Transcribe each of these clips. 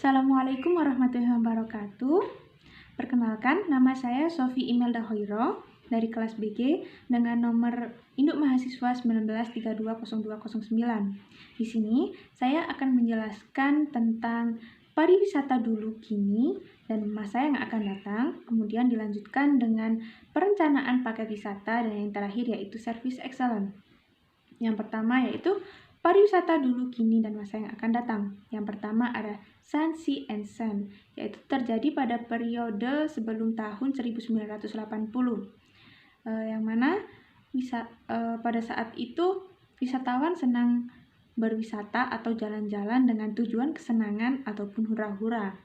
Assalamualaikum warahmatullahi wabarakatuh. Perkenalkan, nama saya Sofi Imelda Hoiro dari kelas BG dengan nomor induk mahasiswa 19320209. Di sini saya akan menjelaskan tentang pariwisata dulu kini dan masa yang akan datang, kemudian dilanjutkan dengan perencanaan paket wisata dan yang terakhir yaitu service excellence. Yang pertama yaitu pariwisata dulu kini dan masa yang akan datang. Yang pertama ada Sun, Sea, and Sand, yaitu terjadi pada periode sebelum tahun 1980. Yang mana pada saat itu wisatawan senang berwisata atau jalan-jalan dengan tujuan kesenangan ataupun hura-hura.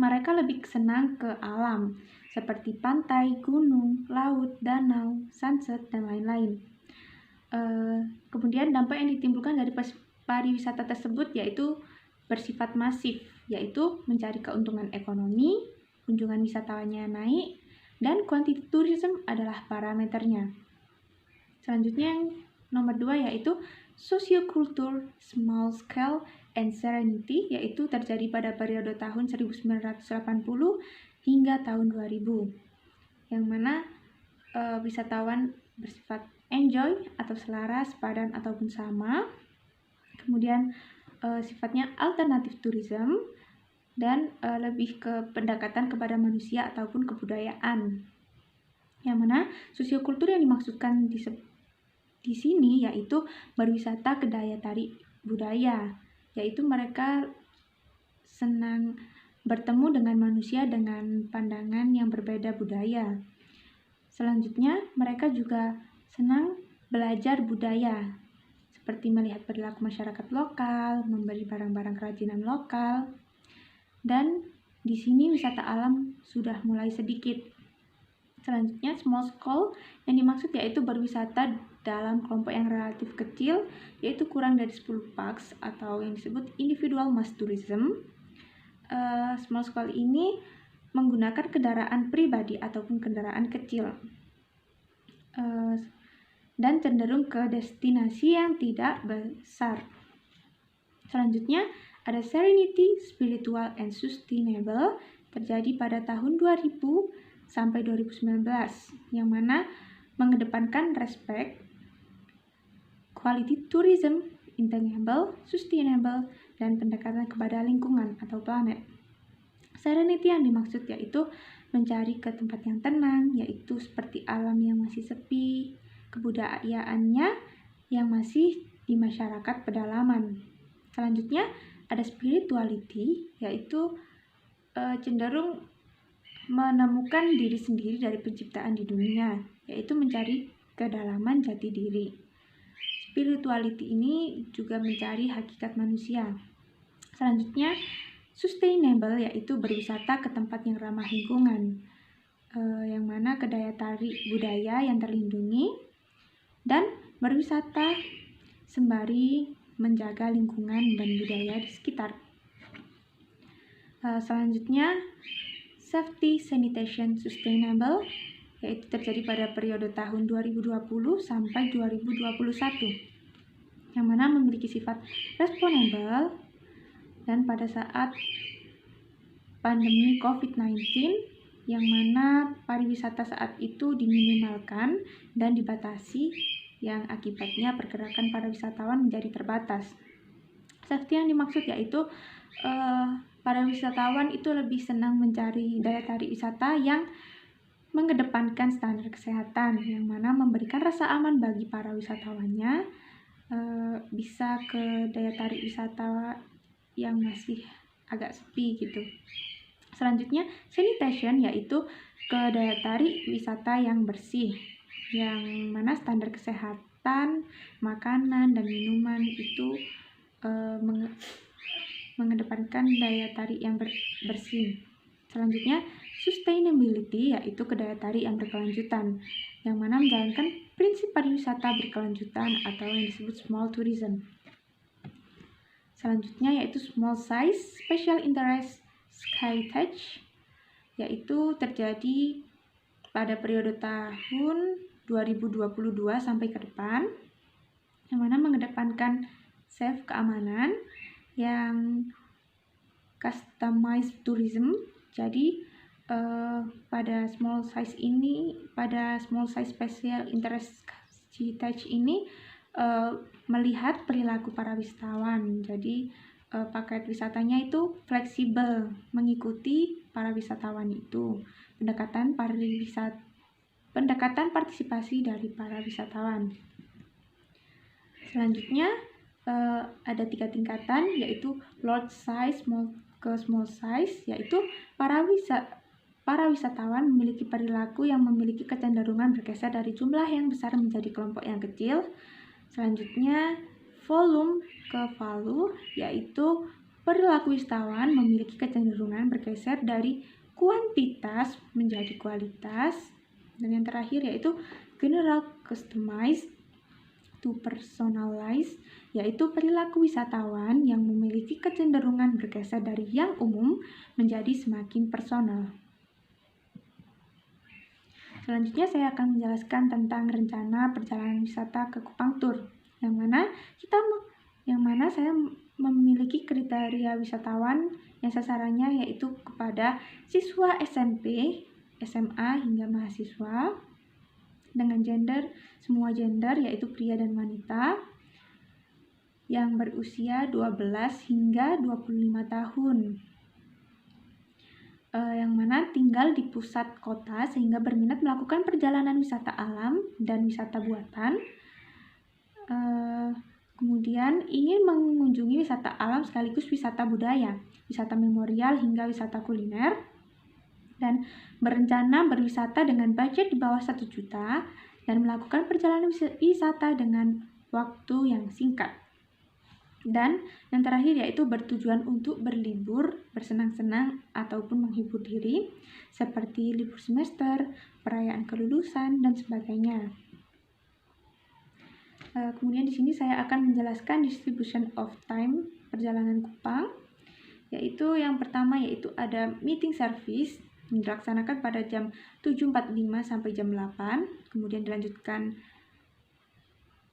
Mereka lebih senang ke alam, seperti pantai, gunung, laut, danau, sunset, dan lain-lain. Kemudian dampak yang ditimbulkan dari pariwisata tersebut yaitu bersifat masif, yaitu mencari keuntungan ekonomi, kunjungan wisatawannya naik, dan quantity tourism adalah parameternya. Selanjutnya yang nomor 2 yaitu socioculture, small scale, and serenity, yaitu terjadi pada periode tahun 1980 hingga tahun 2000, yang mana wisatawan bersifat enjoy atau selaras, padan ataupun sama. Kemudian sifatnya alternatif tourism dan lebih ke pendekatan kepada manusia ataupun kebudayaan. Yang mana sosiokultur yang dimaksudkan di sini yaitu berwisata ke daya tarik budaya, yaitu mereka senang bertemu dengan manusia dengan pandangan yang berbeda budaya. Selanjutnya, mereka juga senang belajar budaya, seperti melihat perilaku masyarakat lokal, membeli barang-barang kerajinan lokal, dan di sini wisata alam sudah mulai sedikit. Selanjutnya, small scale yang dimaksud yaitu berwisata dalam kelompok yang relatif kecil, yaitu kurang dari 10 pax atau yang disebut individual mass tourism. Small scale ini menggunakan kendaraan pribadi ataupun kendaraan kecil dan cenderung ke destinasi yang tidak besar. Selanjutnya ada serenity, spiritual, and sustainable, terjadi pada tahun 2000 sampai 2019, yang mana mengedepankan respect, quality tourism, intangible, sustainable, dan pendekatan kepada lingkungan atau planet. Serenity yang dimaksud yaitu mencari ke tempat yang tenang, yaitu seperti alam yang masih sepi, kebudayaannya yang masih di masyarakat pedalaman. Selanjutnya ada spirituality, yaitu cenderung menemukan diri sendiri dari penciptaan di dunia, yaitu mencari kedalaman jati diri. Spirituality ini juga mencari hakikat manusia. Selanjutnya sustainable, yaitu berwisata ke tempat yang ramah lingkungan, yang mana ke daya tarik budaya yang terlindungi, dan berwisata sembari menjaga lingkungan dan budaya di sekitar. Selanjutnya, safety, sanitation, sustainable, yaitu terjadi pada periode tahun 2020 sampai 2021, yang mana memiliki sifat responsible dan pada saat pandemi COVID-19, yang mana pariwisata saat itu diminimalkan dan dibatasi, yang akibatnya pergerakan para wisatawan menjadi terbatas. Safety yang dimaksud yaitu para wisatawan itu lebih senang mencari daya tarik wisata yang mengedepankan standar kesehatan, yang mana memberikan rasa aman bagi para wisatawannya, bisa ke daya tarik wisata yang masih agak sepi gitu. Selanjutnya sanitation, yaitu ke daya tarik wisata yang bersih, yang mana standar kesehatan, makanan, dan minuman itu mengedepankan daya tarik yang bersih. Selanjutnya sustainability, yaitu ke daya tarik yang berkelanjutan, yang mana menjalankan prinsip pariwisata berkelanjutan atau yang disebut small tourism. Selanjutnya yaitu small size, special interest, sky touch, yaitu terjadi pada periode tahun 2022 sampai ke depan, yang mana mengedepankan safe, keamanan, yang customized tourism. Jadi pada small size special interest stage ini melihat perilaku para wisatawan. Jadi paket wisatanya itu fleksibel mengikuti para wisatawan itu. Pendekatan partisipasi dari para wisatawan. Selanjutnya ada 3 tingkatan, yaitu large size ke small size, yaitu para wisatawan memiliki perilaku yang memiliki kecenderungan bergeser dari jumlah yang besar menjadi kelompok yang kecil. Selanjutnya volume ke value, yaitu perilaku wisatawan memiliki kecenderungan bergeser dari kuantitas menjadi kualitas. Dan yang terakhir yaitu general customized to personalized, yaitu perilaku wisatawan yang memiliki kecenderungan bergeser dari yang umum menjadi semakin personal. Selanjutnya saya akan menjelaskan tentang rencana perjalanan wisata ke Kupang Tour, yang mana saya memiliki kriteria wisatawan yang sasarannya yaitu kepada siswa SMP, SMA hingga mahasiswa dengan semua gender yaitu pria dan wanita yang berusia 12 hingga 25 tahun. Yang mana tinggal di pusat kota sehingga berminat melakukan perjalanan wisata alam dan wisata buatan. Kemudian ingin mengunjungi wisata alam sekaligus wisata budaya, wisata memorial hingga wisata kuliner, dan berencana berwisata dengan budget di bawah 1 juta dan melakukan perjalanan wisata dengan waktu yang singkat. Dan yang terakhir yaitu bertujuan untuk berlibur, bersenang-senang ataupun menghibur diri seperti libur semester, perayaan kelulusan dan sebagainya. Kemudian di sini saya akan menjelaskan distribution of time perjalanan Kupang, yaitu yang pertama yaitu ada meeting service yang dilaksanakan pada jam 7.45 sampai jam 8, kemudian dilanjutkan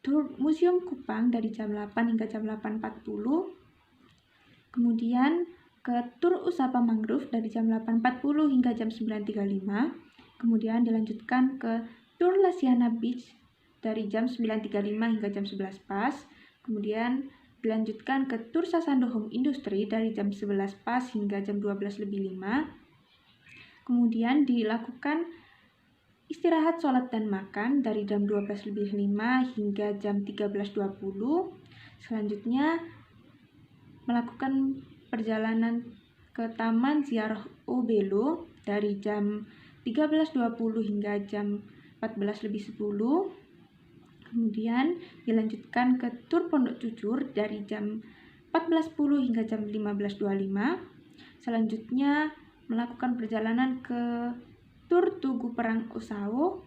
tur Museum Kupang dari jam 8 hingga jam 8.40, kemudian ke tur Usapa Mangrove dari jam 8.40 hingga jam 9.35, kemudian dilanjutkan ke tur Lasiana Beach dari jam 9.35 hingga jam 11 pas, kemudian dilanjutkan ke tur Sasando Home Industry dari jam 11 pas hingga jam 12.05, kemudian dilakukan istirahat, sholat, dan makan dari jam 12.05 hingga jam 13.20. Selanjutnya melakukan perjalanan ke Taman Ziarah Obelo dari jam 13.20 hingga jam 14.10. Kemudian dilanjutkan ke tur Pondok Cucur dari jam 14.10 hingga jam 15.25. Selanjutnya melakukan perjalanan ke tur Tugu Perang Osawo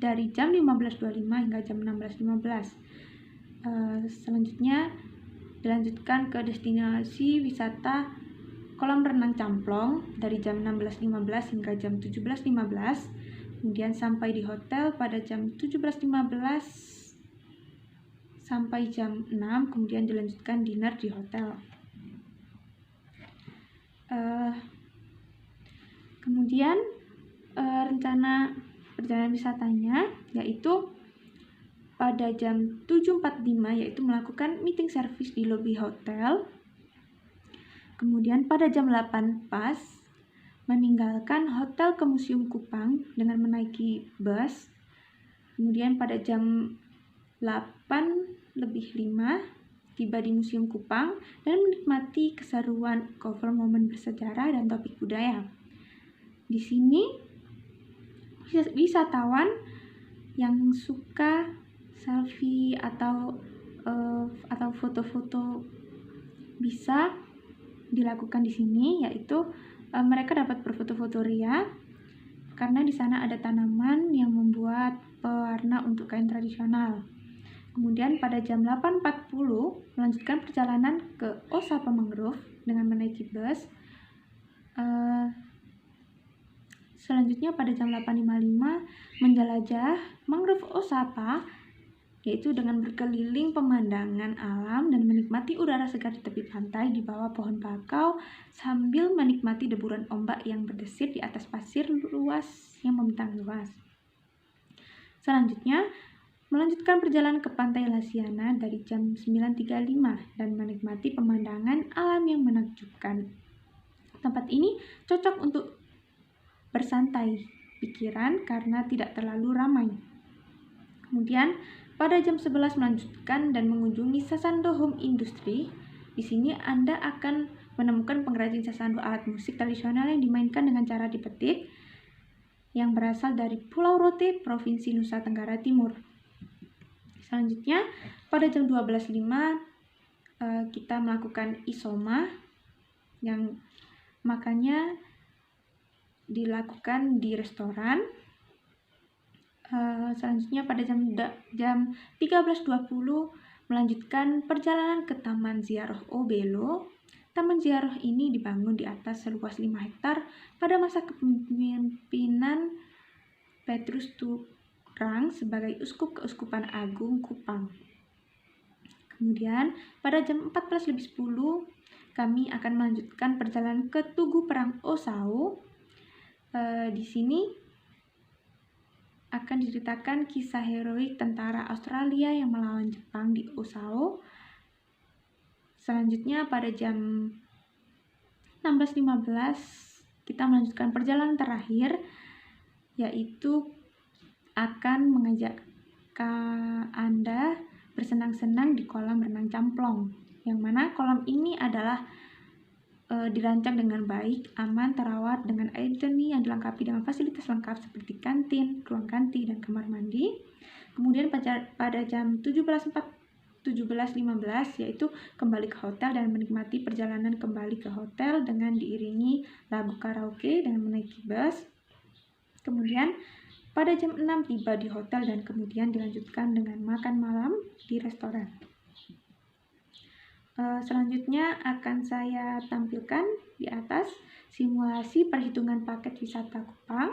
dari jam 15.25 hingga jam 16.15. Selanjutnya dilanjutkan ke destinasi wisata kolam renang Camplong dari jam 16.15 hingga jam 17.15. Kemudian sampai di hotel pada jam 17.15 sampai jam 6, kemudian dilanjutkan dinner di hotel. Kemudian rencana perjalanan wisatanya yaitu pada jam 7.45 yaitu melakukan meeting service di lobi hotel. Kemudian pada jam 8 pas meninggalkan hotel ke Museum Kupang dengan menaiki bus. Kemudian pada jam 8.05 tiba di Museum Kupang dan menikmati keseruan cover momen bersejarah dan topik budaya. Di sini wisatawan yang suka selfie atau foto-foto bisa dilakukan di sini, yaitu mereka dapat berfoto-foto ria karena di sana ada tanaman yang membuat pewarna untuk kain tradisional. Kemudian pada jam 8.40 melanjutkan perjalanan ke Osapa Mangrove dengan menaiki bus. Selanjutnya pada jam 8.55 menjelajah Mangrove Osapa yaitu dengan berkeliling pemandangan alam dan menikmati udara segar di tepi pantai di bawah pohon bakau sambil menikmati deburan ombak yang berdesir di atas pasir luas yang membentang luas. Selanjutnya, melanjutkan perjalanan ke pantai Lasiana dari jam 9.35 dan menikmati pemandangan alam yang menakjubkan. Tempat ini cocok untuk bersantai pikiran karena tidak terlalu ramai. Kemudian, pada jam 11 melanjutkan dan mengunjungi Sasando Home Industry. Di sini Anda akan menemukan pengrajin sasando alat musik tradisional yang dimainkan dengan cara dipetik yang berasal dari Pulau Rote, Provinsi Nusa Tenggara Timur. Selanjutnya, pada jam 12.05 kita melakukan isoma yang makannya dilakukan di restoran. Selanjutnya pada jam 13.20 melanjutkan perjalanan ke Taman Ziarah Obelo. Taman Ziarah ini dibangun di atas seluas 5 hektar pada masa kepemimpinan Petrus Turang sebagai Uskup Keuskupan Agung Kupang. Kemudian pada jam 14.10 kami akan melanjutkan perjalanan ke Tugu Perang Osau. Di sini akan diceritakan kisah heroik tentara Australia yang melawan Jepang di Osau. Selanjutnya pada jam 16.15 kita melanjutkan perjalanan terakhir, yaitu akan mengajak Anda bersenang-senang di kolam renang Camplong, yang mana kolam ini adalah dirancang dengan baik, aman, terawat dengan air jernih yang dilengkapi dengan fasilitas lengkap seperti kantin, ruang ganti, dan kamar mandi. Kemudian pada jam 17.15 yaitu kembali ke hotel dan menikmati perjalanan kembali ke hotel dengan diiringi lagu karaoke dan menaiki bus. Kemudian pada jam 6 tiba di hotel dan kemudian dilanjutkan dengan makan malam di restoran. Selanjutnya akan saya tampilkan di atas simulasi perhitungan paket wisata Kupang,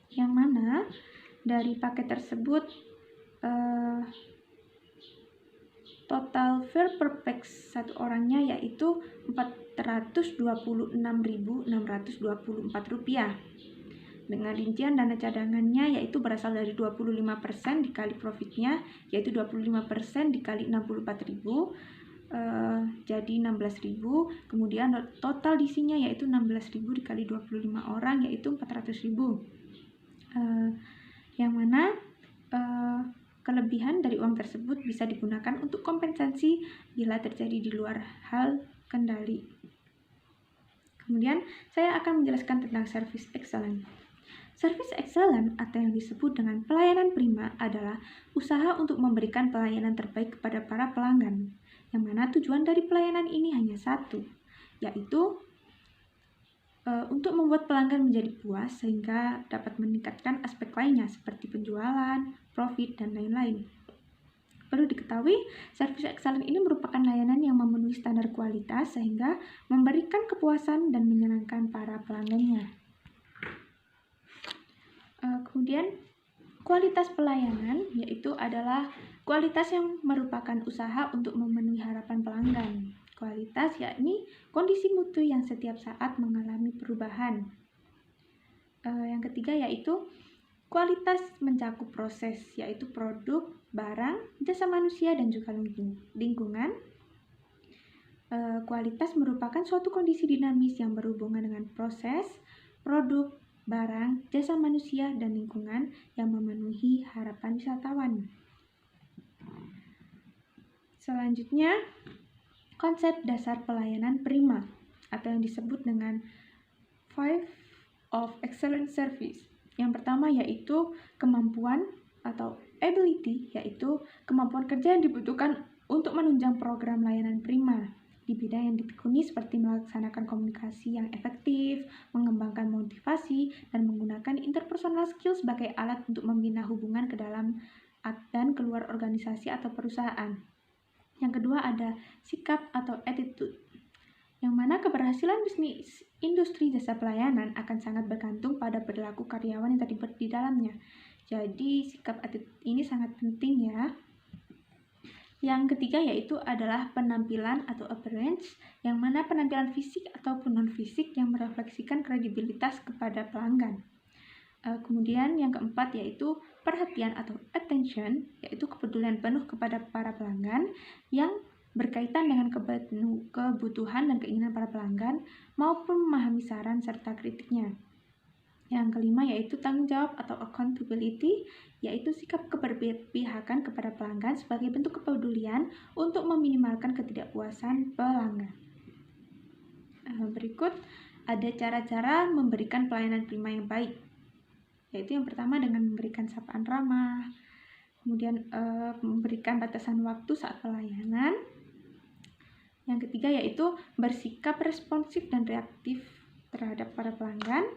yang mana dari paket tersebut total fare per pax satu orangnya yaitu Rp426.624 dengan rincian dana cadangannya yaitu berasal dari 25% dikali profitnya yaitu 25% dikali 64.000 jadi 16.000, kemudian total isinya yaitu 16.000 dikali 25 orang yaitu 400.000. Yang mana kelebihan dari uang tersebut bisa digunakan untuk kompensasi bila terjadi di luar hal kendali. Kemudian saya akan menjelaskan tentang service excellent. Service excellent atau yang disebut dengan pelayanan prima adalah usaha untuk memberikan pelayanan terbaik kepada para pelanggan, yang mana tujuan dari pelayanan ini hanya satu, yaitu untuk membuat pelanggan menjadi puas sehingga dapat meningkatkan aspek lainnya seperti penjualan, profit, dan lain-lain. Perlu diketahui, service excellent ini merupakan layanan yang memenuhi standar kualitas sehingga memberikan kepuasan dan menyenangkan para pelanggannya. Kemudian kualitas pelayanan yaitu adalah kualitas yang merupakan usaha untuk memenuhi harapan pelanggan. Kualitas yakni kondisi mutu yang setiap saat mengalami perubahan. Yang ketiga yaitu kualitas mencakup proses yaitu produk, barang, jasa manusia, dan juga lingkungan. Kualitas merupakan suatu kondisi dinamis yang berhubungan dengan proses, produk, barang, jasa manusia, dan lingkungan yang memenuhi harapan wisatawan. Selanjutnya, konsep dasar pelayanan prima atau yang disebut dengan Five of Excellent Service. Yang pertama yaitu kemampuan atau ability, yaitu kemampuan kerja yang dibutuhkan untuk menunjang program layanan prima di bidang yang ditekuni seperti melaksanakan komunikasi yang efektif, mengembangkan motivasi, dan menggunakan interpersonal skill sebagai alat untuk membina hubungan ke dalam dan keluar organisasi atau perusahaan. Yang kedua ada sikap atau attitude, yang mana keberhasilan bisnis industri jasa pelayanan akan sangat bergantung pada perilaku karyawan yang terlibat di dalamnya. Jadi sikap attitude ini sangat penting ya. Yang ketiga yaitu adalah penampilan atau appearance, yang mana penampilan fisik ataupun non-fisik yang merefleksikan kredibilitas kepada pelanggan. Kemudian yang keempat yaitu perhatian atau attention, yaitu kepedulian penuh kepada para pelanggan yang berkaitan dengan kebutuhan dan keinginan para pelanggan maupun memahami saran serta kritiknya. Yang kelima yaitu tanggung jawab atau accountability, yaitu sikap keberpihakan kepada pelanggan sebagai bentuk kepedulian untuk meminimalkan ketidakpuasan pelanggan. Berikut ada cara-cara memberikan pelayanan prima yang baik, yaitu yang pertama dengan memberikan sapaan ramah, kemudian memberikan batasan waktu saat pelayanan. Yang ketiga yaitu bersikap responsif dan reaktif terhadap para pelanggan.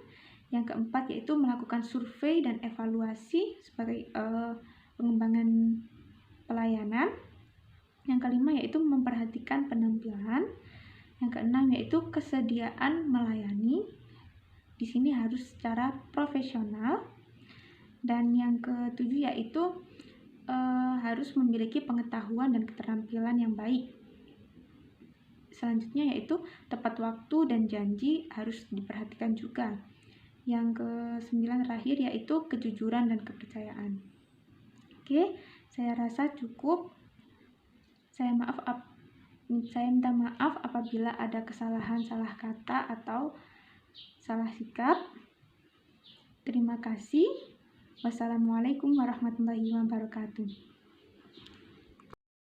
Yang keempat yaitu melakukan survei dan evaluasi sebagai pengembangan pelayanan. Yang kelima yaitu memperhatikan penampilan. Yang keenam yaitu kesediaan melayani. Di sini harus secara profesional. Dan yang ketujuh yaitu harus memiliki pengetahuan dan keterampilan yang baik. Selanjutnya yaitu tepat waktu dan janji harus diperhatikan juga. Yang ke-9 terakhir yaitu kejujuran dan kepercayaan. Oke, saya rasa cukup. Saya minta maaf apabila ada kesalahan salah kata atau salah sikap. Terima kasih. Wassalamualaikum warahmatullahi wabarakatuh.